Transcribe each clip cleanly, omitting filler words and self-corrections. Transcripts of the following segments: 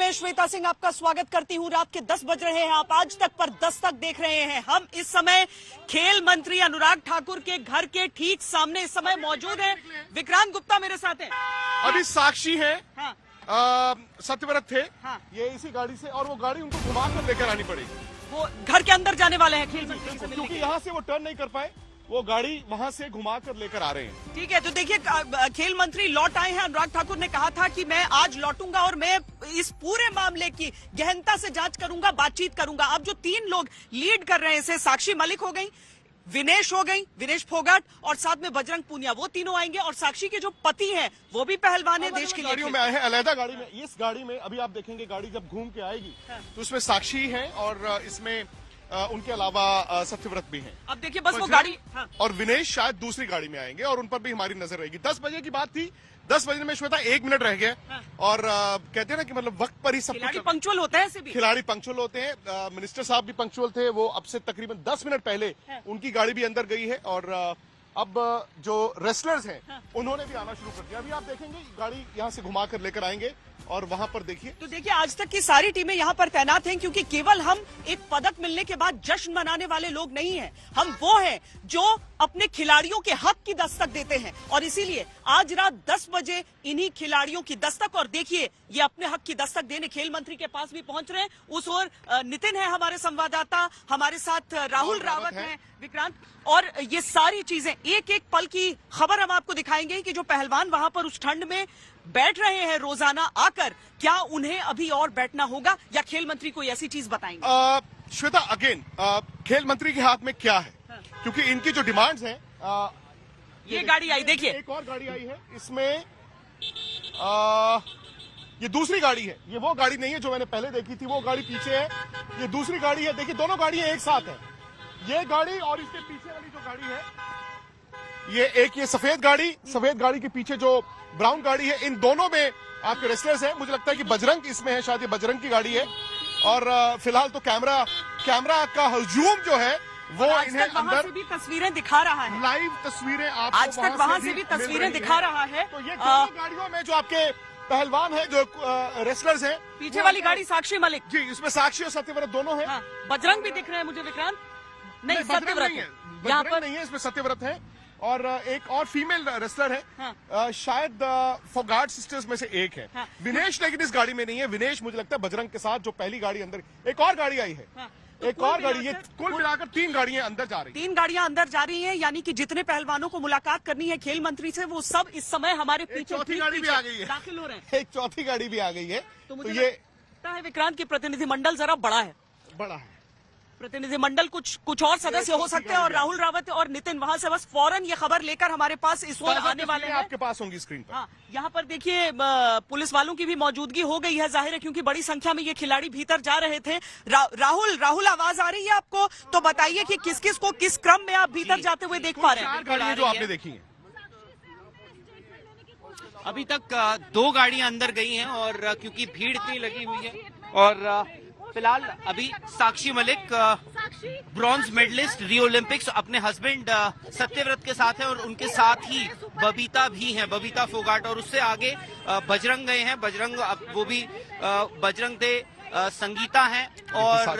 में श्वेता सिंह आपका स्वागत करती हूं। रात के 10 बज रहे हैं, आप आज तक पर दस्तक देख रहे हैं। हम इस समय खेल मंत्री अनुराग ठाकुर के घर के ठीक सामने इस समय मौजूद हैं। विक्रांत गुप्ता मेरे साथ हैं। अभी साक्षी हैं। हाँ। सत्यव्रत थे। हाँ। ये इसी गाड़ी से, और वो गाड़ी उनको घुमा कर लेकर आनी पड़ेगी। वो घर के अंदर जाने वाले हैं खेल मंत्री से मिलने क्योंकि यहाँ से वो टर्न नहीं कर पाए, वो गाड़ी वहां से घुमा कर लेकर आ रहे हैं। ठीक है, तो देखिए खेल मंत्री लौट आए हैं। अनुराग ठाकुर ने कहा था कि मैं आज लौटूंगा और मैं इस पूरे मामले की गहनता से जांच करूंगा, बातचीत करूंगा। अब जो 3 लोग लीड कर रहे हैं, इसे साक्षी मलिक हो गई, विनेश हो गई, विनेश फोगाट, और साथ में बजरंग पूनिया, वो तीनों आएंगे। और साक्षी के जो पति हैं वो भी पहलवान है, देश के लिए गाड़ियों में आए हैं, अलग गाड़ी में। इस गाड़ी में अभी आप देखेंगे, गाड़ी जब घूम के आएगी तो उसमें साक्षी है और इसमें उनके अलावा सत्यव्रत भी हैं। अब देखिए बस वो गाड़ी और विनेश शायद दूसरी गाड़ी में आएंगे और उन पर भी हमारी नजर रहेगी। 10 बजे की बात थी, 10 बजने में श्वेता 1 मिनट रह गया। और कहते हैं ना कि मतलब वक्त पर ही सब खिलाड़ी पंक्चुअल होते हैं। खिलाड़ी पंक्चुअल होते हैं। मिनिस्टर साहब भी पंक्चुअल थे। वो अब से तकरीबन 10 मिनट पहले उनकी गाड़ी भी अंदर गई है और अब जो रेसलर्स हैं उन्होंने भी आना शुरू कर दिया। अभी आप देखेंगे गाड़ी यहाँ से घुमा कर लेकर आएंगे और वहां पर देखिए। तो देखिए आज तक की सारी टीमें यहाँ पर तैनात हैं, क्योंकि केवल हम एक पदक मिलने के बाद जश्न मनाने वाले लोग नहीं हैं। हम वो हैं जो अपने खिलाड़ियों के हक की दस्तक देते हैं, और इसीलिए आज रात 10 बजे इन्हीं खिलाड़ियों की दस्तक। और देखिए ये अपने हक की दस्तक देने खेल मंत्री के पास भी पहुंच रहे हैं। उस ओर नितिन है हमारे संवाददाता, हमारे साथ राहुल रावत है, विक्रांत, और ये सारी चीजें एक एक पल की खबर हम आपको दिखाएंगे कि जो पहलवान वहां पर उस ठंड में बैठ रहे हैं रोजाना आकर, क्या उन्हें अभी और बैठना होगा या खेल मंत्री कोई ऐसी चीज बताएंगे? श्वेता, अगेन खेल मंत्री के हाथ में क्या है? क्योंकि इनकी जो डिमांड्स हैं, ये गाड़ी आई, देखिए एक और गाड़ी आई है। इसमें ये दूसरी गाड़ी है। ये वो गाड़ी नहीं है जो मैंने पहले देखी थी, वो गाड़ी पीछे है। ये दूसरी गाड़ी है। देखिए दोनों गाड़ियां एक साथ है। ये गाड़ी और इसके पीछे वाली जो गाड़ी है, ये सफेद गाड़ी के पीछे जो ब्राउन गाड़ी है, इन दोनों में आपके रेसलर्स हैं। मुझे लगता है कि बजरंग इसमें है, शायद ये बजरंग की गाड़ी है। और फिलहाल तो कैमरा का हजूम जो है वो इन्हें अंदर से भी तस्वीरें दिखा रहा है। लाइव तस्वीरें आपको आज तक वहां से भी तस्वीरें दिखा रहा है। तो ये दोनों गाड़ियों में जो आपके पहलवान है, जो रेसलर्स हैं, पीछे वाली गाड़ी साक्षी मलिक जी, इसमें साक्षी और सत्यव्रत दोनों हैं। बजरंग भी दिख रहे हैं मुझे, विक्रांत। नहीं, सत्यव्रत है, यहाँ पर नहीं है, इसमें सत्यव्रत है। और एक और फीमेल रेसलर है, शायद फोगाट सिस्टर्स में से एक है। विनेश लेकिन इस गाड़ी में नहीं है। विनेश मुझे लगता है बजरंग के साथ जो पहली गाड़ी अंदर, एक और गाड़ी आई है। तो एक और गाड़ी, ये कुल मिलाकर 3 गाड़ियां अंदर जा रही हैं। 3 गाड़ियां अंदर जा रही हैं, यानी कि जितने पहलवानों को मुलाकात करनी है खेल मंत्री से, वो सब इस समय हमारे पीछे चौथी गाड़ी भी आ गई है, दाखिल हो रहे हैं। एक चौथी गाड़ी भी आ गई है। तो मुझे लगता है विक्रांत की प्रतिनिधिमंडल जरा बड़ा है। प्रतिनिधिमंडल कुछ और सदस्य हो सकते हैं, और राहुल रावत और नितिन वहां से बस फौरन ये खबर लेकर हमारे पास इस ओर आने वाले हैं। आपके पास होंगी स्क्रीन पर। हाँ, यहाँ पर देखिए पुलिस वालों की भी मौजूदगी हो गई है, जाहिर है, क्योंकि बड़ी संख्या में ये खिलाड़ी भीतर जा रहे थे। राहुल आवाज आ रही है आपको? तो बताइए कि किस किस को किस क्रम में आप भीतर जाते हुए देख पा रहे हैं? 4 गाड़ियां जो आपने देखी है। अभी तक 2 गाड़ियां अंदर गई हैं, और क्योंकि भीड़ इतनी लगी हुई है, और फिलहाल अभी Sakshi Malik bronze medalist Rio Olympics अपने हस्बैंड सत्यव्रत के साथ हैं, और उनके साथ ही बबीता भी हैं, बबीता फोगाट, और उससे आगे बजरंग गए हैं। बजरंग वो भी बजरंग थे, संगीता हैं, और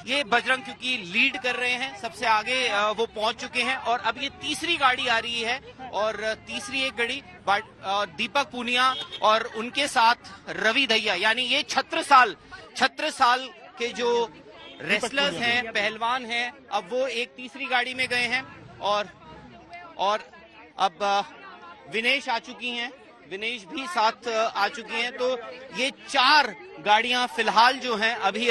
ये बजरंग क्योंकि लीड कर रहे हैं सबसे आगे, वो पहुंच चुके हैं। और अब ये तीसरी गाड़ी आ रही है, और तीसरी एक गाड़ी दीपक पूनिया और उनके साथ रवि दहिया, यानी ये छत्रसाल के जो रेसलर्स हैं, पहलवान हैं, अब वो एक तीसरी गाड़ी में गए हैं। और अब विनेश आ चुकी हैं, विनेश भी साथ आ चुकी हैं। तो ये 4 गाड़ियां फिलहाल जो हैं अभी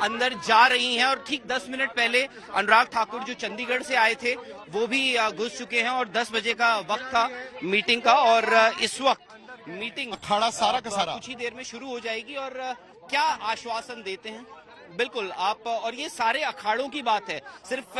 अंदर जा रही हैं, और ठीक 10 मिनट पहले अनुराग ठाकुर जो चंडीगढ़ से आए थे वो भी घुस चुके हैं, और 10 बजे का वक्त था मीटिंग का, और इस वक्त मीटिंग अखाड़ा सारा का सारा कुछ ही देर में शुरू हो जाएगी। और क्या आश्वासन देते हैं बिल्कुल आप, और ये सारे अखाड़ों की बात है, सिर्फ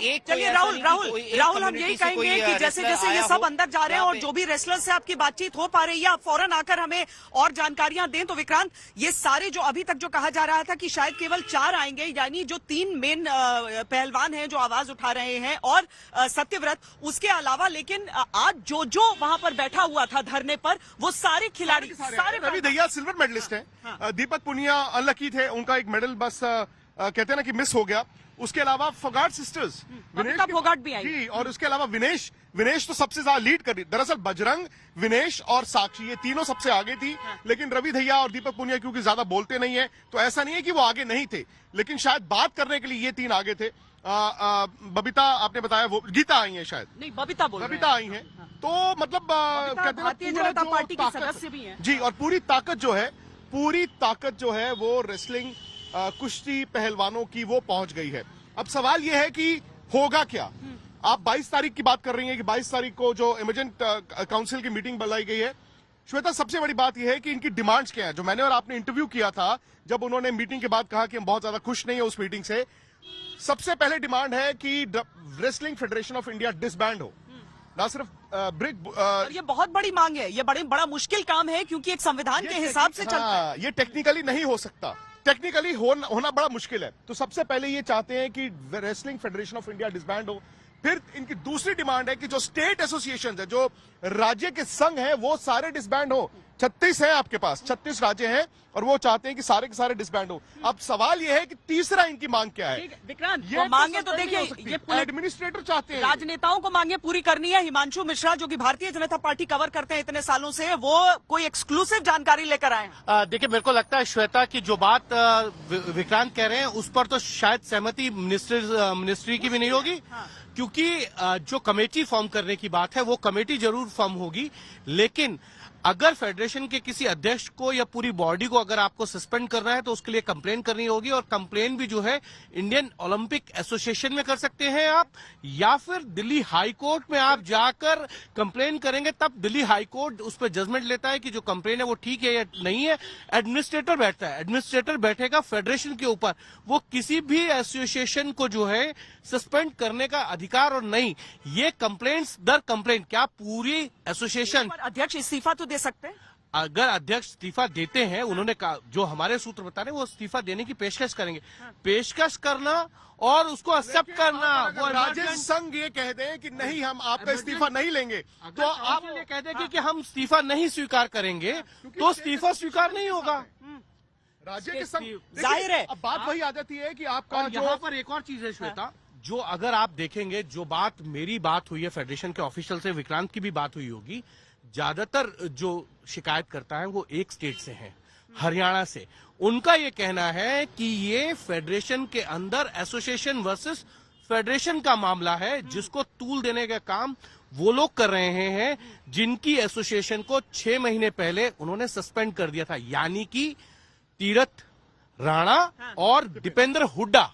एक। चलिए राहुल हम यही कहेंगे कि जैसे जैसे ये सब अंदर जा रहे हैं और जो भी रेसलर्स से आपकी बातचीत हो पा रही है, आप फौरन आकर हमें और जानकारियां दें। तो विक्रांत, ये सारे जो अभी तक जो कहा जा रहा था कि शायद केवल 4 आएंगे, यानी जो 3 मेन पहलवान हैं जो आवाज उठा रहे हैं और सत्यव्रत, उसके अलावा लेकिन आज जो वहां पर बैठा हुआ था धरने पर, वो सारे खिलाड़ी, सारे रवि दहिया सिल्वर मेडलिस्ट है, दीपक पुनिया अनलकी थे, उनका एक मेडल बस कहते हैं ना कि मिस हो गया। उसके अलावा फोगाट सिस्टर्स, बबीता फोगाट भी आई जी, और उसके अलावा विनेश तो सबसे ज्यादा लीड कर रही। दरअसल बजरंग, विनेश और साक्षी, ये तीनों सबसे आगे थी, लेकिन रवि दहिया और दीपक पुनिया क्योंकि ज्यादा बोलते नहीं है, तो ऐसा नहीं है कि वो आगे नहीं थे, लेकिन शायद बात करने के लिए ये 3 आगे थे। बबीता आपने बताया, वो गीता आई है शायद, नहीं बबीता आई है, तो मतलब कहते हैं भारतीय जनता पार्टी की सदस्य भी हैं जी, और पूरी ताकत जो है वो रेसलिंग कुश्ती पहलवानों की वो पहुंच गई है। अब सवाल ये है कि होगा क्या। आप 22 तारीख की बात कर रही हैं कि 22 तारीख को जो इमरजेंट काउंसिल की मीटिंग बुलाई गई है। श्वेता, सबसे बड़ी बात यह है कि इनकी डिमांड्स क्या है। जो मैंने और आपने इंटरव्यू किया था, जब उन्होंने मीटिंग के बाद कहा कि हम बहुत ज्यादा खुश नहीं है उस मीटिंग से, सबसे पहले डिमांड है कि wrestling federation of India disband हो, ना सिर्फ ये बहुत बड़ी मांग है, ये बड़ा मुश्किल काम है क्योंकि एक संविधान के हिसाब से चलता है। ये टेक्निकली नहीं हो सकता, टेक्निकली होना बड़ा मुश्किल है। तो सबसे पहले ये चाहते हैं कि wrestling federation of India disband हो। फिर इनकी दूसरी डिमांड है कि जो स्टेट एसोसिएशन है, जो राज्य के संघ हैं, वो सारे डिसबैंड हो। 36 है आपके पास, 36 राज्य हैं और वो चाहते हैं कि सारे के सारे डिसबैंड हो। अब सवाल ये है कि तीसरा इनकी मांग क्या है। विक्रांत, ये मांगे तो देखिए, ये एडमिनिस्ट्रेटर चाहते हैं, राजनेताओं को मांगे पूरी करनी है। हिमांशु मिश्रा जो कि भारतीय जनता पार्टी कवर करते हैं इतने सालों से, वो कोई एक्सक्लूसिव जानकारी लेकर आए हैं। देखिए, मेरे को लगता है श्वेता की जो बात विक्रांत कह रहे हैं उस पर तो शायद सहमति मिनिस्ट्री की भी नहीं होगी, क्योंकि जो कमेटी फॉर्म करने की बात है वो कमेटी जरूर फॉर्म होगी, लेकिन अगर फेडरेशन के किसी अध्यक्ष को या पूरी बॉडी को अगर आपको सस्पेंड करना है तो उसके लिए कंप्लेन करनी होगी, और कंप्लेन भी जो है इंडियन ओलंपिक एसोसिएशन में कर सकते हैं आप, या फिर दिल्ली हाई कोर्ट में आप जाकर कंप्लेन करेंगे, तब दिल्ली हाई कोर्ट उस पर जजमेंट लेता है कि जो कंप्लेन है वो ठीक है या नहीं है। एडमिनिस्ट्रेटर बैठता है, एडमिनिस्ट्रेटर बैठेगा फेडरेशन के ऊपर, वो किसी भी एसोसिएशन को जो है सस्पेंड करने का अधिकार और नहीं। ये कंप्लेंट्स दर कंप्लेंट, क्या पूरी एसोसिएशन अध्यक्ष इस्तीफा तो दे सकते हैं? अगर अध्यक्ष इस्तीफा देते हैं, उन्होंने कहा, जो हमारे सूत्र बता रहे हैं, वो इस्तीफा देने की पेशकश करेंगे। पेशकश करना और उसको एक्सेप्ट करना, वो राज्य संघ ये कह दें कि नहीं, हम आपका इस्तीफा नहीं लेंगे, तो आप ये कह देंगे कि हम इस्तीफा नहीं स्वीकार करेंगे, तो इस्तीफा स्वीकार नहीं होगा। राज्य के संघ, जाहिर है। अब बात वही आ जाती है कि आपका यहाँ पर एक और चीज है श्वेता, जो अगर आप देखेंगे, जो बात मेरी बात हुई है फेडरेशन के ऑफिशियल से, विक्रांत की भी बात हुई होगी, ज्यादातर जो शिकायत करता है वो एक स्टेट से है, हरियाणा से। उनका ये कहना है कि ये फेडरेशन के अंदर एसोसिएशन वर्सेस फेडरेशन का मामला है, जिसको तूल देने का काम वो लोग कर रहे हैं जिनकी एसोसिएशन को 6 महीने पहले उन्होंने सस्पेंड कर दिया था, यानी कि तीरथ राणा और दीपेंद्र हुड्डा।